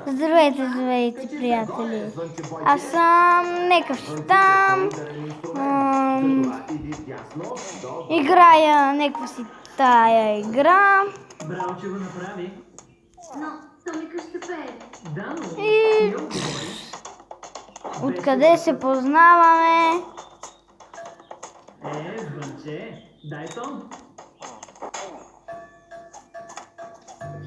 Здравейте, здравейте, приятели! Аз съм Некъв там. Играя някаква си тая игра. Браво, че го направи. Но той ми ще пее. Да, но И не отговори. откъде се познаваме? Звънче, дай тон.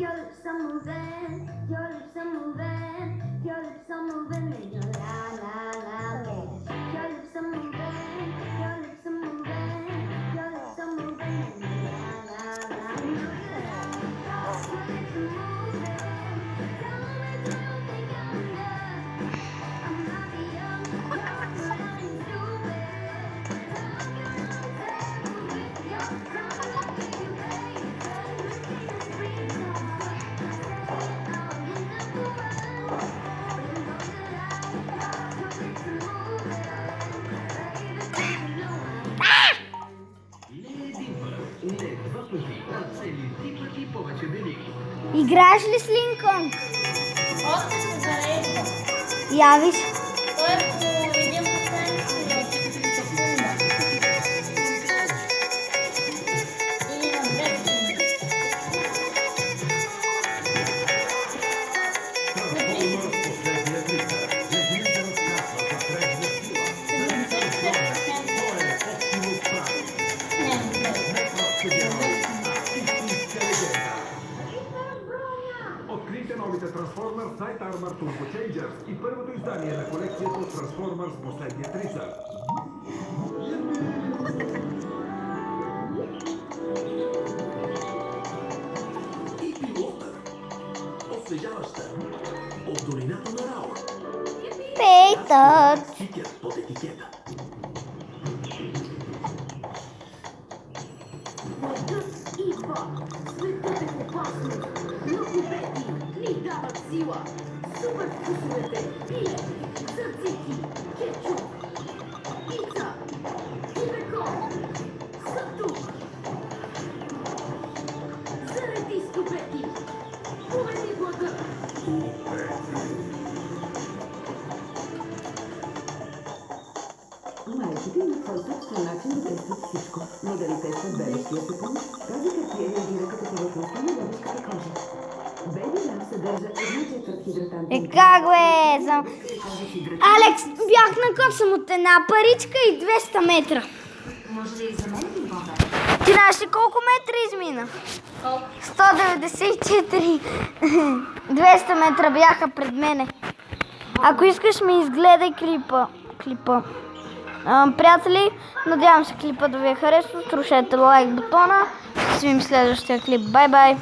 Your lips are moving, your lips are moving, your lips are moving in your la la la way. Your lips are moving, your lips are moving, your lips are moving in your la la la way. Your lips are moving, tell me do you think I'm enough? I'm not the young, young, stupid. Your tongue like you, Играеш ли с Линконг? Още се зарежда. Я виж. Той е по един процент секунда. Или на 2 секунди. Открийте новите Transformers Night Armor Turbo Changers и първото издание на колекцията от Transformers Последният рицар. И пилота. Освежаваща. От долината на Рауър. Пейтът. Стикер под етикета. Светът е опасно, но победи ни дават сила. Супер вкусовете, пиле, сърцики, кетчуп, пица и бекон са тук. Заради скопети, победи глада. Майките имат свой собствен начин да тестват всичко, но дали тестват бебешкия тъпън, тази хартия реагира като повърхността на бебешката кожа. Беби Лав съдържа 1/4 хидратантен. Как бе? Алекс, бях на косъм от една паричка и 200 метра. Може да и за мен ли вода? Ти знаеш ли колко метра измина? Колко? 194. 200 метра бяха пред мене. Ако искаш, ми изгледай клипа. Приятели, надявам се клипа да ви е харесал. Струшете лайк бутона. Ще се видим в следващия клип. Бай-бай!